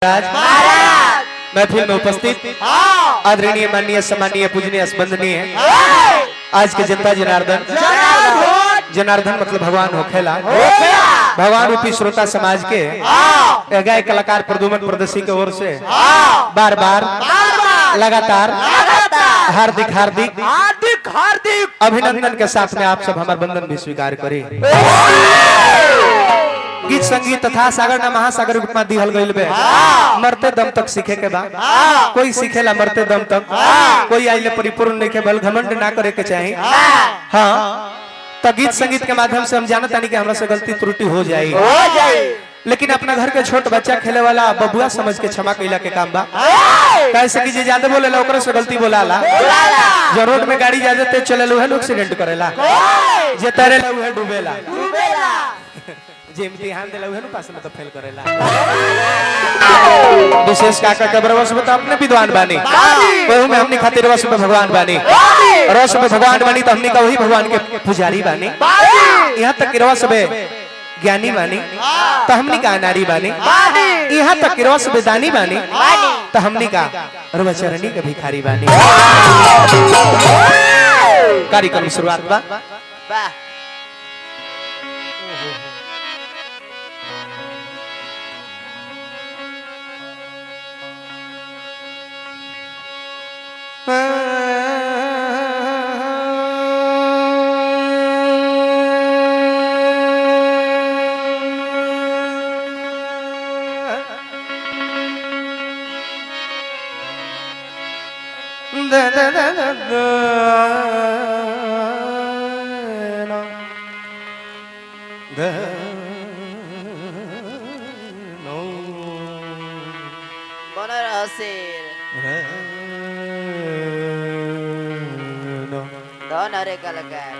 महाराज महफिल में उपस्थित आदरणीय माननीय सम्मानीय पूजनीय स्पंदनीय आज के जनता जनार्दन जनार्दन मतलब भगवान होखेला भगवान रूपी श्रोता समाज के गायक कलाकार प्रदुमन प्रदर्शी की ओर से बार बार लगातार हार्दिक हार्दिक हार्दिक हार्दिक अभिनंदन के साथ में आप सब हमारे बंधन भी स्वीकार करें। गीत संगीत तथा सागर न महासागर रूप दिहल गइल बे मरते दम तक सीखे के बाद कोई सीखेला मरते दम तक कोई आइले परिपूर्ण नहीं के बल घमंड ना करे के चाहिए। हाँ तो गीत संगीत के माध्यम से हम जानत तानी कि हमरा से गलती त्रुटि हो जाए लेकिन अपना घर के छोट बच्चा खेले वाला बबुआ समझ के क्षमा कैला के काम बा। कैसे कि जे ज्यादा बोलेला ओकरा से गलती बोलाला जो रोड में गाड़ी ज्यादा तेज चलेला उहे एक्सीडेंट करेला जे तरेला उहे डूबेला जे इम्तिहान देला उहे पास में तो फेल करेला। विशेष काका के बरवस में तो अपने विद्वान बानी वही में हमनी खातिर रस में भगवान बानी रस में भगवान बानी तो हमनी का वही भगवान के पुजारी बानी यहाँ तक रस में ज्ञानी बानी तो हमनी का नारी बानी यहाँ तक रस में दानी बानी तो हमनी का रवचरणी के भिखारी बानी। कार्यक्रम शुरुआत बा अरे कलाकार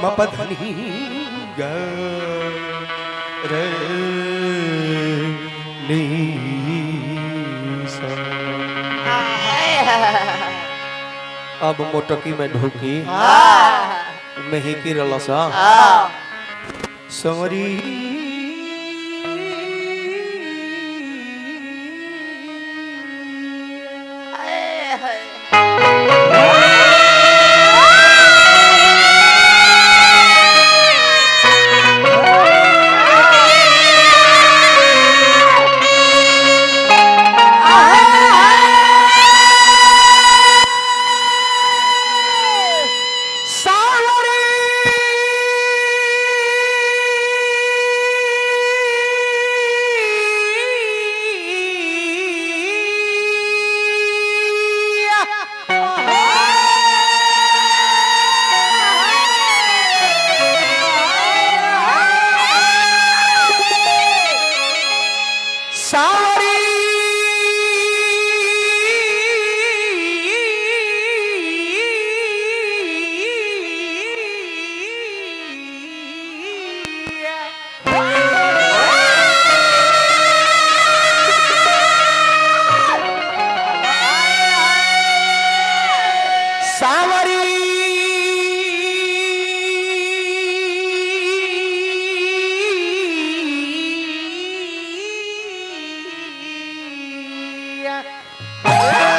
मप धनी ग रे नी सा। अब मोटकी में ढुकी मेहिकी रलसा समरी मैया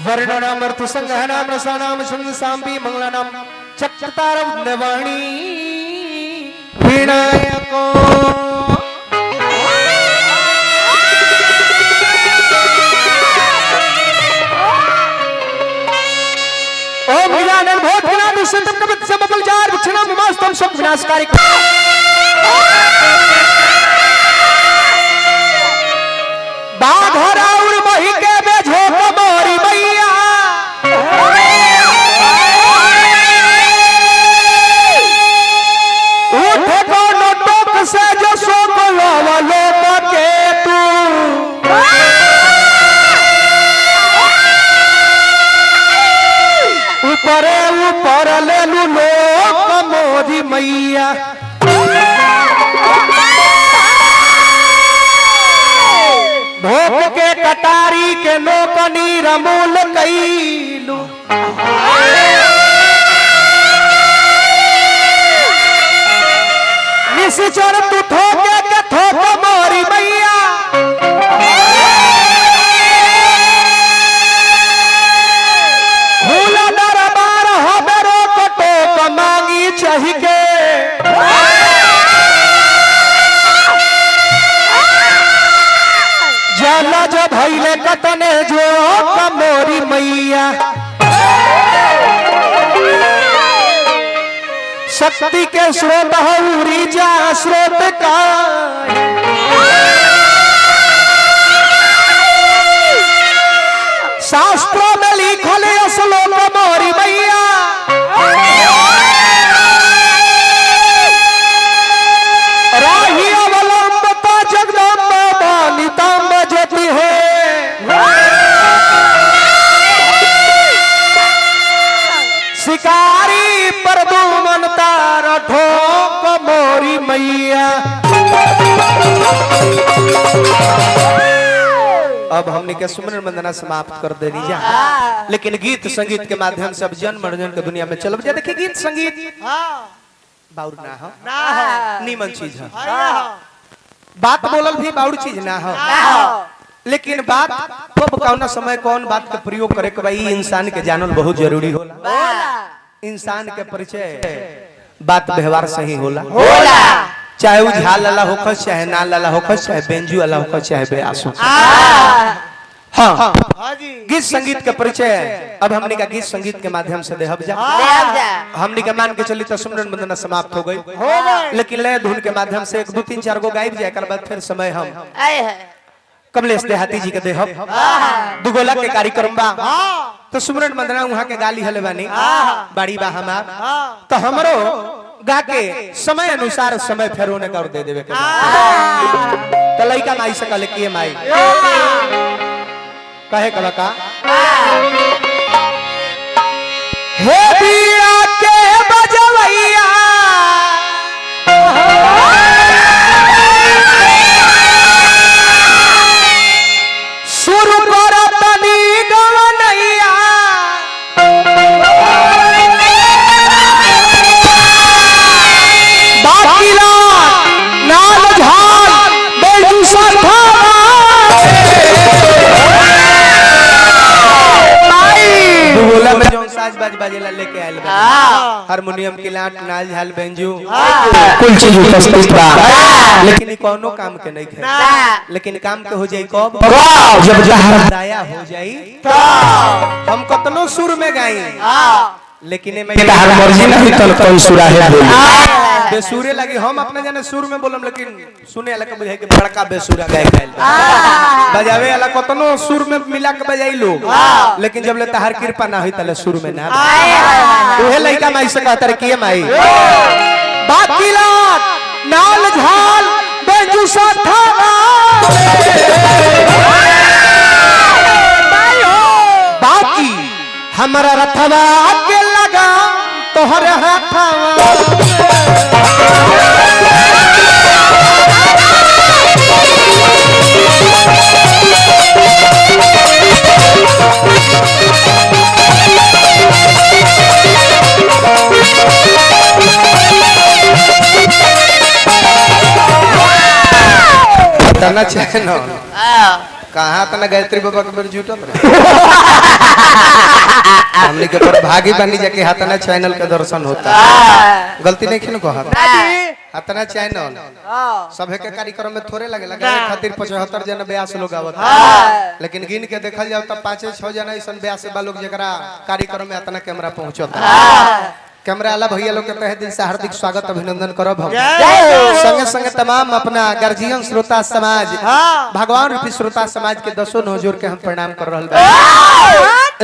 वर्णनाम अर्थु संगहनाम रसानाम छंद सांबी मंगलानाम चक्रतारम नवाणी विनायको ओम विनानन भूत विनादि संतम कपित समबलजार विक्षणम मास्तम सब विनाशकारी बाघरा उड़ बही के बेझो कमोरी मैया उठे को नोटोक से जो शोक लावा लोक के तू ऊपरे ऊपर ले लू लोक मोरी मैया भोग के कटारी के नोकनी रमूल कैलू निश्चर तू ठोके के ठोक मोरी मैया भूला दरबार हमेरो कटोक मांगी चाही के जाला जो भैले कतने जो कमोरी मैया शक्ति के स्रोत हूरी जा स्रोत का शास्त्रों में लिखल श्लोक मोरी मैया राही अवलंबता जगदम्बा बालिताम्ब ज्योति है शिकारी परदुमन तार ठोक मोरी मैया अब हमने के सुमरन वंदना समाप्त कर दे जा लेकिन गीत संगीत के माध्यम से अब जन मनोरंजन के दुनिया में चल जा देखिए गीत संगीत बाउर ना हो नीमन चीज है बात बोलल भी बाउर चीज ना हो लेकिन बात कब कौन समय कौन बात के प्रयोग करे के भाई इंसान के जानल बहुत जरूरी होला इंसान के परिचय बात व्यवहार सही होला चाहे वो झाल लाला होखस चाहे ना लाला होखस चाहे बेंजू वाला होखस चाहे बेआसु हाँ गीत संगीत के परिचय अब हमने का गीत संगीत के माध्यम से देहब जा हमने के मान के चली तो सुमरन वंदना समाप्त हो गई लेकिन लय धुन के माध्यम से 1 2 3 4 गो गायब जाए कर बाद फिर समय हम कमलेश देहाती जी के देहब दुगोला के कार्यक्रम बा तो सुमरन वंदना वहां के गाली हले बानी बाड़ी बा हमार तो हमरो गा के समय अनुसार समय फेर होने कर दे देवे के तो लइका माई से कहले के माई कहे कला का हे बीड़ा के बजवैया सुर पर तनी गवनैया बाकीला नाल झाल बेजू सरथा साज बाज बाजेला लेके आइल बा हारमोनियम की लाट नाल झाल बेंजू कुल चीज उपस्थित बा लेकिन ई कोनो काम के नहीं है लेकिन काम के हो जाई कब जब जहर दाया हो जाई हम कतनो सुर में गाई लेकिन में हर मर्जी नहीं तन कोई सुरा है बोली बेसुरे लगी हम अपने जाने सुर में बोलम लेकिन सुने वाला के बुझाई के बड़का बेसुरा गाय गाइल बजावे वाला कतनो सुर में मिला के बजाई लो लेकिन जब ले तहार कृपा ना होई तले सुर में ना ओहे लइका माई से कहत रे के माई बाकी लाट नाल झाल बेंजू साथा बाकी हमरा रथवा के लगा तोहरे हाथवा हाथाना चैनल कहाँ तना गायत्री बाबा के बेर झूठल हमने के पर भागी बनी जाके हाथाना चैनल के दर्शन होता गलती नहीं खिन कहा हाथाना चैनल सभे के कार्यक्रम में थोड़े लगे लगा खातिर 75 जना 82 लोग आवत लेकिन गिन के देखल जाओ तो 5-6 जना ऐसा 82 लोग जरा कार्यक्रम में हाथाना कैमरा पहुंचता कैमरा वाला भैया लोग के तहे दिल से हार्दिक स्वागत अभिनंदन करब हम संगे संगे तमाम अपना गार्जियन श्रोता समाज भगवान रूपी श्रोता समाज के 10 नौजोर के हम प्रणाम कर रहल बा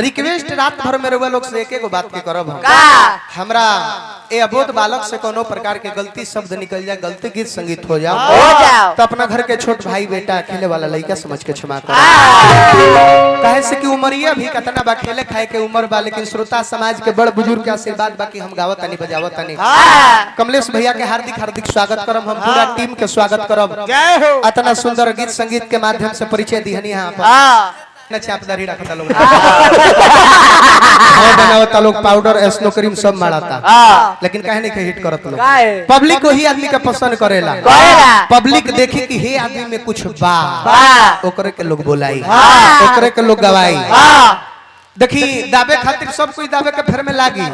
रिक्वेस्ट रात भर में रउआ लोग से एक बात के करब हम हमरा ए अबोध बालक से कोनो प्रकार के गलती शब्द निकल जाए गलती गीत संगीत हो जाओ तो अपना घर के छोट भाई बेटा अकेले वाला लड़का समझ के क्षमा कर कहे से कि उमरिया भी कतना बा खेले खाए के उम्र बा लेकिन श्रोता समाज के बड़ बुजुर्ग के आशीर्वाद बाकी हम गावत नहीं बजावत नहीं कमलेश भैया के हार्दिक हार्दिक स्वागत करब हम पूरा टीम के स्वागत करब इतना सुंदर गीत संगीत के माध्यम से परिचय दिहनी यहाँ पर चापदारी रखता लोग बनावता लोग पाउडर एस्नो क्रीम सब मारता लेकिन काहे नहीं हिट करत लोग पब्लिक वही आदमी के पसंद करेला पब्लिक देखी कि हे आदमी में कुछ बा ओकरे के लोग बोलाई ओकरे के लोग गवाई देखी दावे खातिर सब कोई दावे के फेर में लागी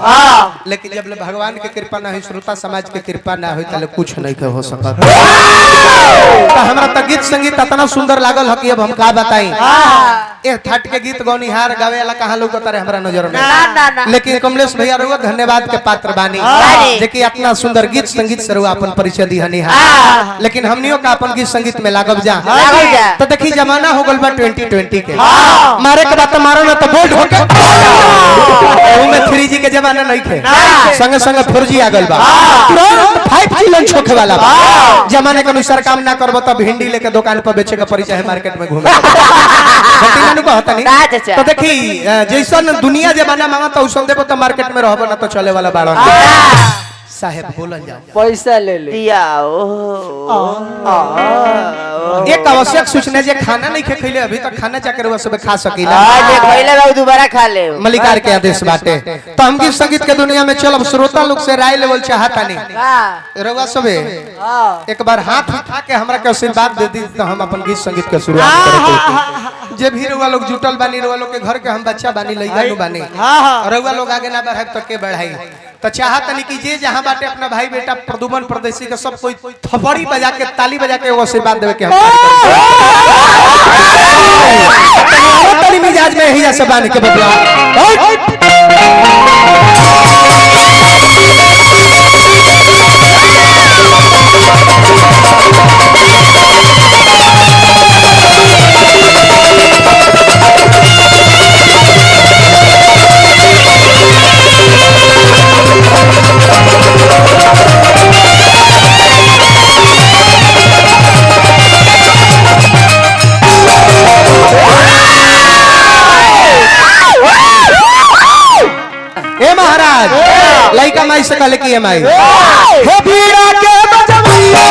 लेकिन जब ले भगवान के कृपा ना हो श्रोता समाज के कृपा ना हो तले कुछ नहीं के हो सकत तो हमरा त गीत संगीत इतना सुंदर लागल ह कि अब हम का बताई ए थाट के गीत गौनिहार गावे वाला कहां लोग तारे हमरा नजर में लेकिन कमलेश भैया रउआ धन्यवाद के पात्र बानी जे कि इतना सुंदर गीत संगीत से रउआ अपन परिचय दिहनी है लेकिन हमनियो का अपन गीत संगीत में लागब जा तो देखी जमाना हो गल बा 2020 के मारे के बात मारो ना तो बोल्ड होके में 3G के जमाना नहीं थे संगे संगे 4G आ गल बा तुरंत 5G लॉन्च होखे वाला बा जमाने के अनुसार काम ना करबो तो भिंडी लेके दुकान पर बेचे का परिचय है मार्केट में घूमे तो देखी जैसन दुनिया जमाना मांगा तो उसन देबो तो मार्केट में रहबो ना तो चले वाला बाड़ा साहेब बोलन जा पैसा ले ले एक आवश्यक सूचना जे खाना नहीं खइले अभी तक खाना जाकर वो सब खा सकीला जे खइले बा दोबारा खा ले मलिकार के आदेश बाटे तो हम गीत संगीत के दुनिया में चलब श्रोता लोग से राय लेवल चाहता नहीं रउआ सबे एक बार हाथ उठा के हमरा के आशीर्वाद दे दी तो हम अपन गीत संगीत के शुरुआत करते जे भी रउआ लोग जुटल बानी रउआ लोग के घर के हम बच्चा बानी लइका बानी रउआ लोग आगे ना बढ़ाई तो के बढ़ाई तो चाहत नहीं कि जे जहां बाटे अपना भाई बेटा प्रदुमन परदेसी के सब कोई थपड़ी बजा के ताली बजा के आशीर्वाद देवे के हम तनी मिजाज में ही जैसे बानी के बदला लइका माई से कहले कि माई हे बीड़ा के बजवैया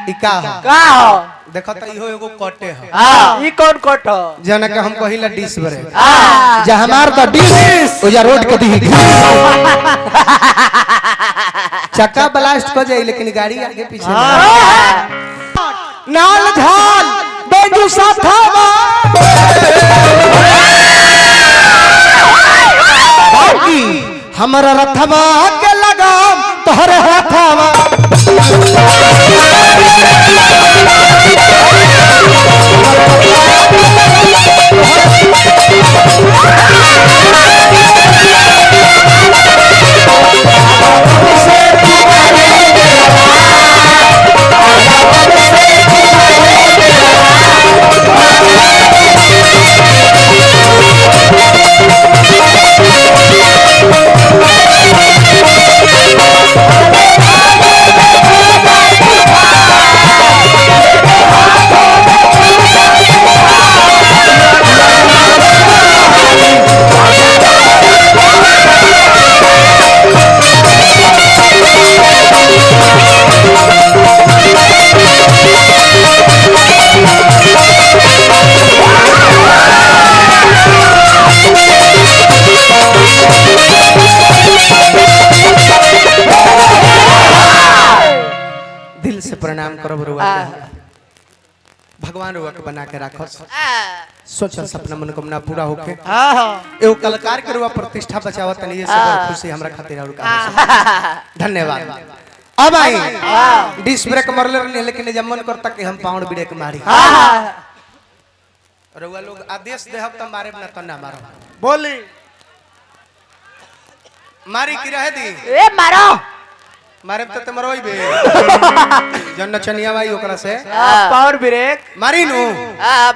ई का हो देखो त इहो एगो कटे है हां ई कौन कट हो जना के हम कहिला डिश बरे जे हमार त डिश ओजा रोड के दी चक्का ब्लास्ट हो जाई लेकिन गाड़ी आगे पीछे नाल झाल बेजू साथावा हमारा रथवा के लगाम तोहरे हाथवा प्रणाम करो भगवान रुआ के बना के राखो सोचल सपना मनोकामना पूरा होके हाँ हाँ एगो कलाकार के रुआ प्रतिष्ठा बचावत तनी ये सब खुशी हमरा खातिर और का धन्यवाद। अब आई डिस ब्रेक मरले रहनी लेकिन जब मन करता कि हम पाउंड ब्रेक मारी रुआ लोग आदेश देहब त मारे ना त ना मारो बोली मारी की रहे दी ए मारो मारे तो मरोई बे जन नचनिया भाई ओकरा से पावर ब्रेक मारी नु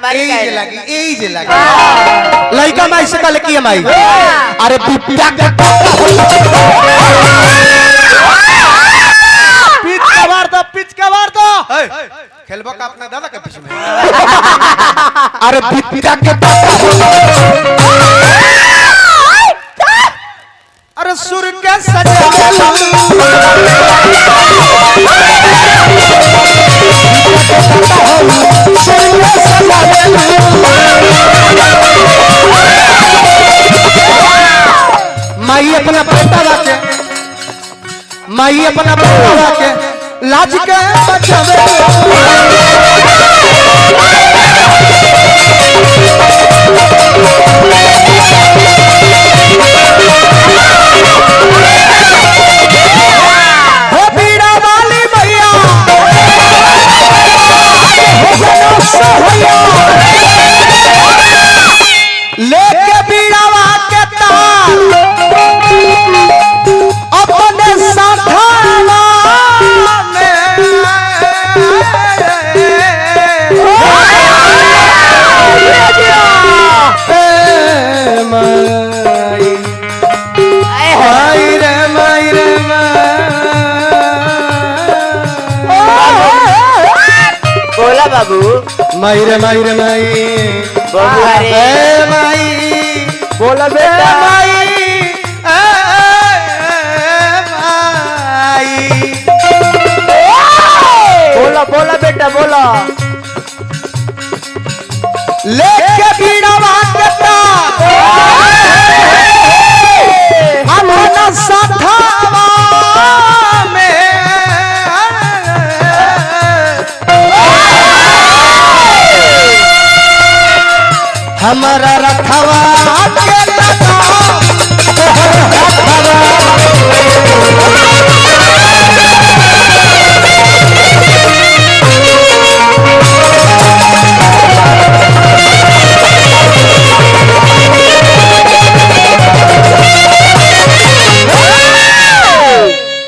मारी ए जे लागी लइका माई से कल की माई अरे पिप्पा के पिच का मार दो खेलबो का अपना दादा के पीछे में अरे पिप्पा के अरे सुर के सजा माई अपना बेटा लाके माई अपना बेटा लाके लाज के बचावे लेके बीड़ावा के तार अपने साथाना में माई रे माई रे बोला बाबू माई रे माई रे माई माई बोला बेटा माई बोला बोला बेटा बोला लेके बीड़ावा के तार हमारा साथावा में हमारा रखवा के लगा